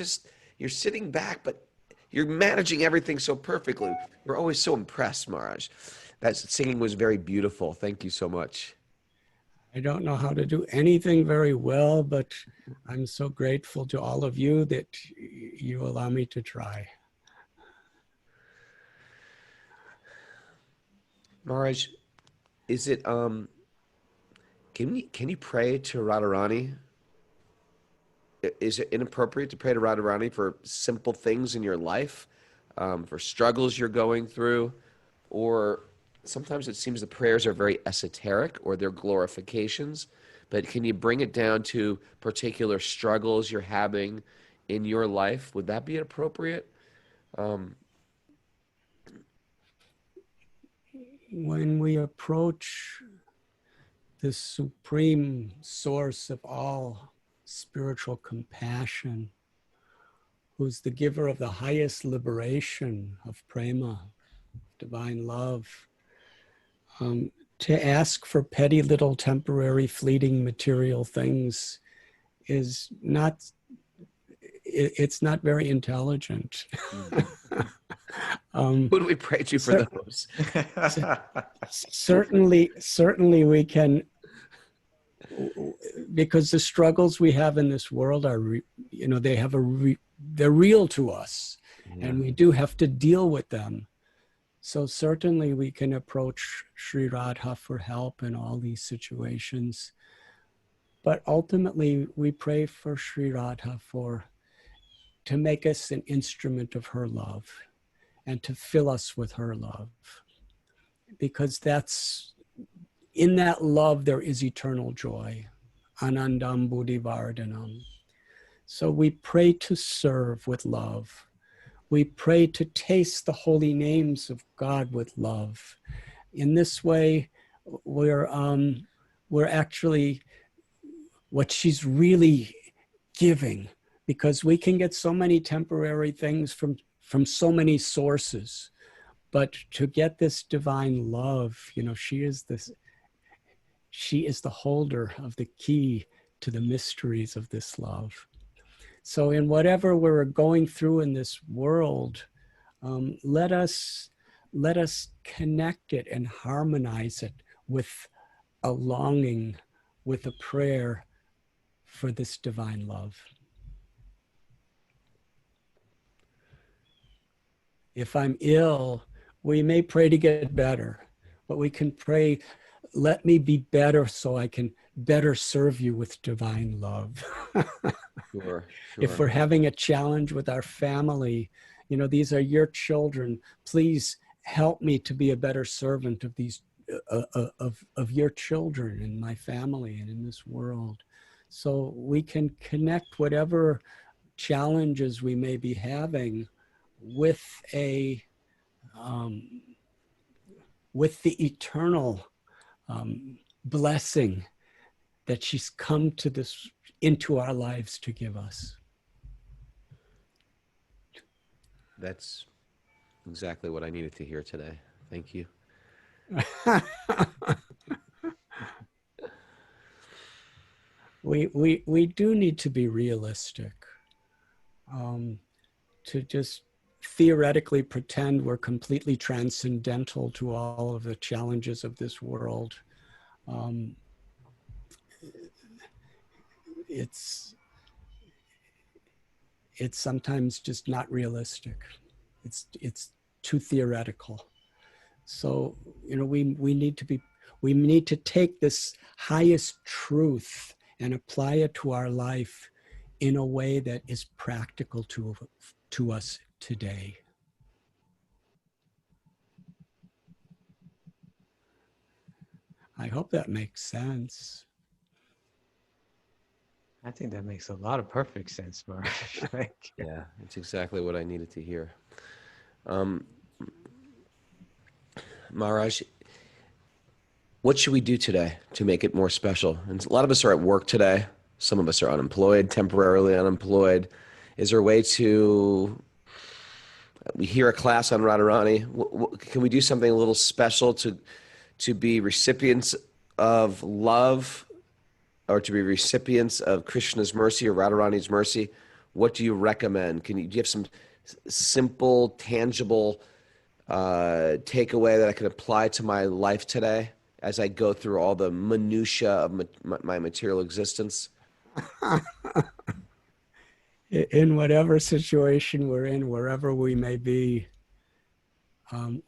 Speaker 2: sitting back, but you're managing everything so perfectly. We're always so impressed, Maharaj. That singing was very beautiful. Thank you so much.
Speaker 4: I don't know how to do anything very well, but I'm so grateful to all of you that you allow me to try.
Speaker 2: Maharaj, is it can you pray to Radharani? Is it inappropriate to pray to Radharani for simple things in your life, for struggles you're going through, or sometimes it seems the prayers are very esoteric or they're glorifications, but can you bring it down to particular struggles you're having in your life? Would that be appropriate?
Speaker 4: When we approach the supreme source of all spiritual compassion, who's the giver of the highest liberation of prema, divine love. To ask for petty little temporary fleeting material things is not, it's not very intelligent.
Speaker 2: Who do we pray to for those?
Speaker 4: Certainly we can, because the struggles we have in this world are, they have they're real to us, and we do have to deal with them. So certainly we can approach Sri Radha for help in all these situations. But ultimately we pray for Sri Radha to make us an instrument of her love and to fill us with her love. Because in that love there is eternal joy. Anandam buddhivardhanam. So we pray to serve with love. We pray to taste the holy names of God with love. In this way, we're actually what she's really giving, because we can get so many temporary things from so many sources. But to get this divine love, she is the holder of the key to the mysteries of this love. So in whatever we're going through in this world, let us connect it and harmonize it with a longing, with a prayer for this divine love. If I'm ill, we may pray to get better, but we can pray, let me be better so I can better serve you with divine love.
Speaker 2: Sure.
Speaker 4: If we're having a challenge with our family, these are your children. Please help me to be a better servant of these, of your children in my family and in this world. So we can connect whatever challenges we may be having with the eternal blessing that she's come into our lives to give us.
Speaker 2: That's exactly what I needed to hear today. Thank you.
Speaker 4: We do need to be realistic. To just theoretically pretend we're completely transcendental to all of the challenges of this world. It's sometimes just not realistic. It's too theoretical. So, we need to take this highest truth and apply it to our life in a way that is practical to us today. I hope that makes sense.
Speaker 5: I think that makes a lot of perfect sense, Maharaj.
Speaker 2: Yeah, it's exactly what I needed to hear. Maharaj, what should we do today to make it more special? And a lot of us are at work today. Some of us are unemployed, temporarily unemployed. Is there a way we hear a class on Radharani? Can we do something a little special to be recipients of love, or to be recipients of Krishna's mercy or Radharani's mercy? What do you recommend? Do you have some simple, tangible takeaway that I can apply to my life today as I go through all the minutia of my material existence?
Speaker 4: In whatever situation we're in, wherever we may be,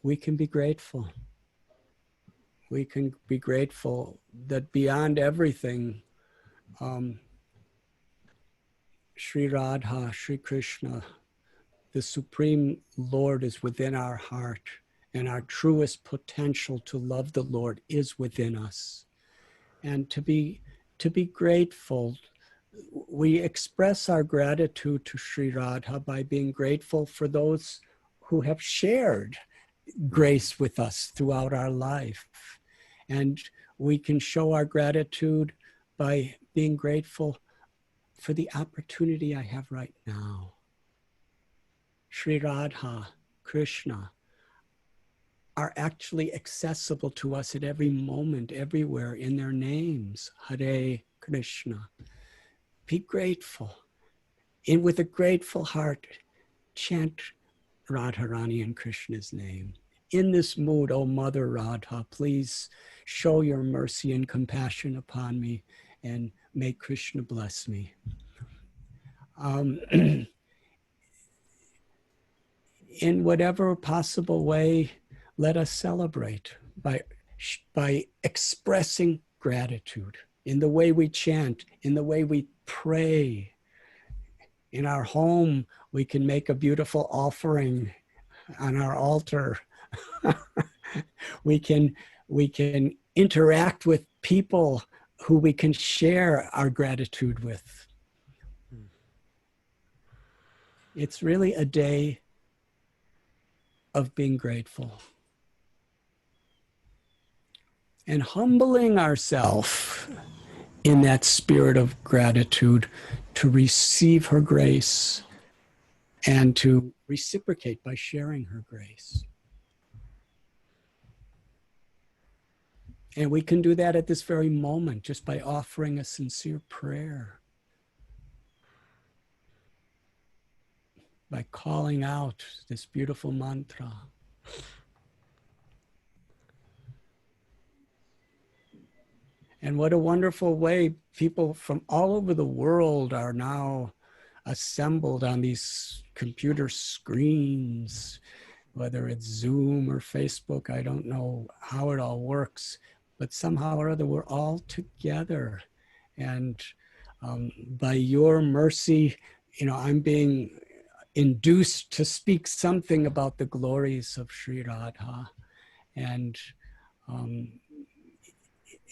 Speaker 4: we can be grateful. We can be grateful that beyond everything, Sri Radha, Sri Krishna, the Supreme Lord is within our heart, and our truest potential to love the Lord is within us. And to be grateful, we express our gratitude to Sri Radha by being grateful for those who have shared grace with us throughout our life. And we can show our gratitude by being grateful for the opportunity I have right now. Sri Radha, Krishna, are actually accessible to us at every moment, everywhere, in their names. Hare Krishna. Be grateful. And with a grateful heart, chant Radharani and Krishna's name. In this mood, O Mother Radha, please show your mercy and compassion upon me, and may Krishna bless me. In whatever possible way, let us celebrate by expressing gratitude in the way we chant, in the way we pray. In our home, we can make a beautiful offering on our altar. we can interact with people who we can share our gratitude with. It's really a day of being grateful and humbling ourselves in that spirit of gratitude to receive her grace and to reciprocate by sharing her grace. And we can do that at this very moment just by offering a sincere prayer, by calling out this beautiful mantra. And what a wonderful way people from all over the world are now assembled on these computer screens, whether it's Zoom or Facebook. I don't know how it all works, but somehow or other we're all together. And by your mercy, I'm being induced to speak something about the glories of Sri Radha. And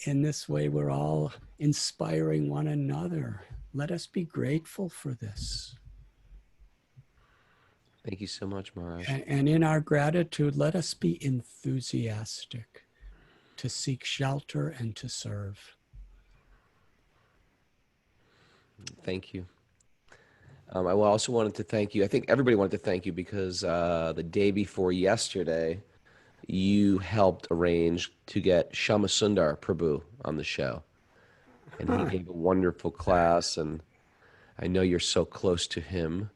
Speaker 4: in this way, we're all inspiring one another. Let us be grateful for this.
Speaker 2: Thank you so much, Maharaj.
Speaker 4: And in our gratitude, let us be enthusiastic to seek shelter and to serve.
Speaker 2: Thank you. I also wanted to thank you. I think everybody wanted to thank you because the day before yesterday, you helped arrange to get Shamasundar Prabhu on the show. And he gave a wonderful class, and I know you're so close to him.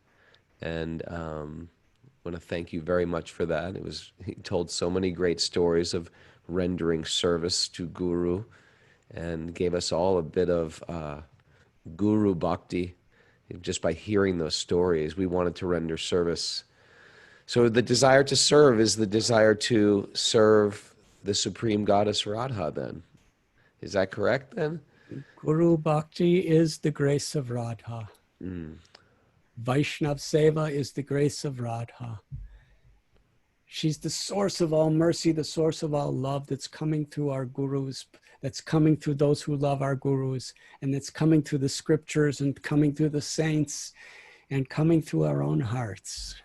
Speaker 2: And want to thank you very much for that. He told so many great stories of rendering service to Guru and gave us all a bit of Guru Bhakti. Just by hearing those stories, we wanted to render service. So the desire to serve is the desire to serve the Supreme Goddess Radha then. Is that correct then?
Speaker 4: Guru Bhakti is the grace of Radha. Vaishnav Seva is the grace of Radha. She's the source of all mercy, the source of all love that's coming through our gurus, that's coming through those who love our gurus, and that's coming through the scriptures and coming through the saints and coming through our own hearts.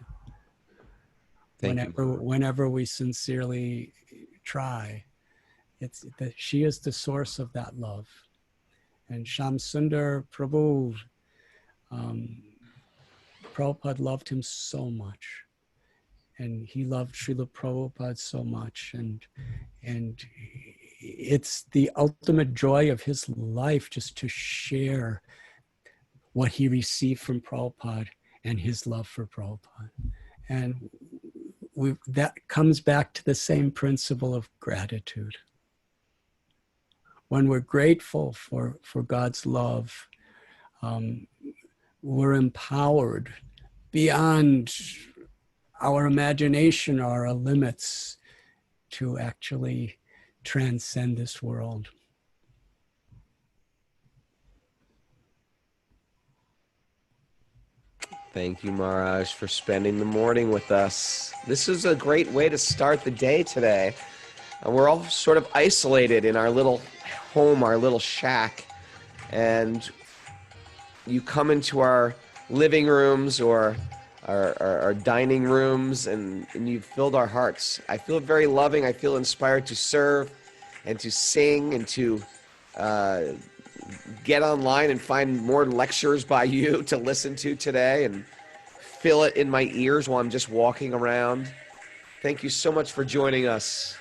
Speaker 4: Whenever we sincerely try, it's that she is the source of that love. And Shamsundar Prabhu, Prabhupada loved him so much. And he loved Srila Prabhupada so much. And it's the ultimate joy of his life just to share what he received from Prabhupada and his love for Prabhupada. And that comes back to the same principle of gratitude. When we're grateful for God's love, we're empowered beyond our imagination or our limits to actually transcend this world.
Speaker 2: Thank you, Maharaj, for spending the morning with us. This is a great way to start the day today. We're all sort of isolated in our little home, our little shack, and you come into our living rooms or our dining rooms, and you've filled our hearts. I feel very loving. I feel inspired to serve and to sing and to get online and find more lectures by you to listen to today and fill it in my ears while I'm just walking around. Thank you so much for joining us.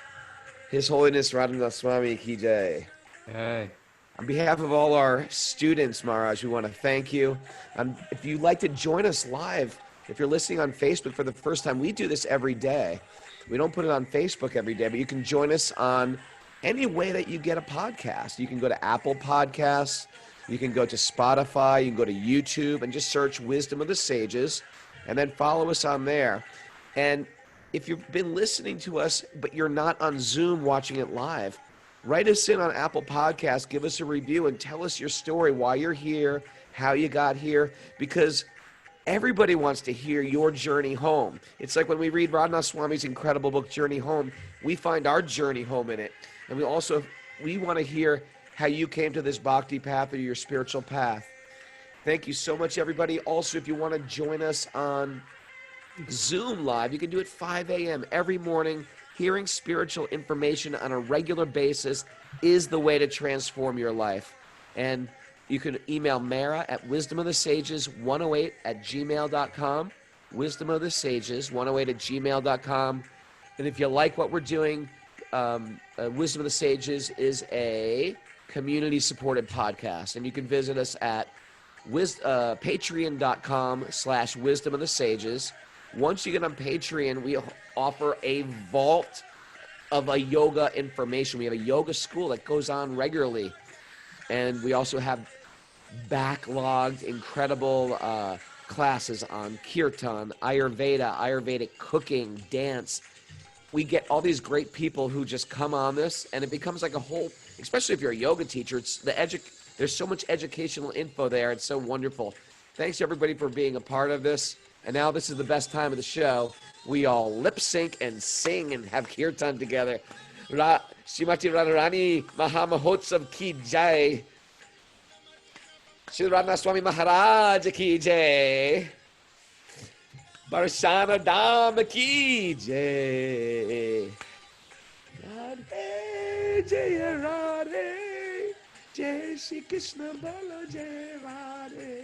Speaker 2: His Holiness Radhanath Swami Ki Jai.
Speaker 5: Hey.
Speaker 2: On behalf of all our students, Maharaj, we want to thank you. If you'd like to join us live, if you're listening on Facebook for the first time, we do this every day. We don't put it on Facebook every day, but you can join us on any way that you get a podcast. You can go to Apple Podcasts, you can go to Spotify, you can go to YouTube and just search Wisdom of the Sages and then follow us on there. And if you've been listening to us, but you're not on Zoom watching it live, write us in on Apple Podcasts, give us a review, and tell us your story, why you're here, how you got here, because everybody wants to hear your journey home. It's like when we read Radhanath Swami's incredible book, Journey Home, we find our journey home in it. And we want to hear how you came to this bhakti path or your spiritual path. Thank you so much, everybody. Also, if you want to join us on Zoom live, you can do it 5 a.m. every morning. Hearing spiritual information on a regular basis is the way to transform your life. And you can email Mara at wisdomofthesages108@gmail.com, wisdomofthesages108@gmail.com. And if you like what we're doing, Wisdom of the Sages is a community-supported podcast. And you can visit us at patreon.com/Wisdom of the Sages. Once you get on Patreon, we offer a vault of a yoga information. We have a yoga school that goes on regularly. And we also have backlogged incredible classes on kirtan, Ayurveda, Ayurvedic cooking, dance. We get all these great people who just come on this, and it becomes like a whole, especially if you're a yoga teacher, there's so much educational info there. It's so wonderful. Thanks everybody for being a part of this. And now this is the best time of the show. We all lip sync and sing and have kirtan together. Srimati Radharani Maha Mantra Ki Jai. Shri Radhanath Swami Maharaj Ki Jai. Varsana Dham Ki Jai. Radhe Jai Radhe. Jai Shri Krishna Bala Jai Radhe.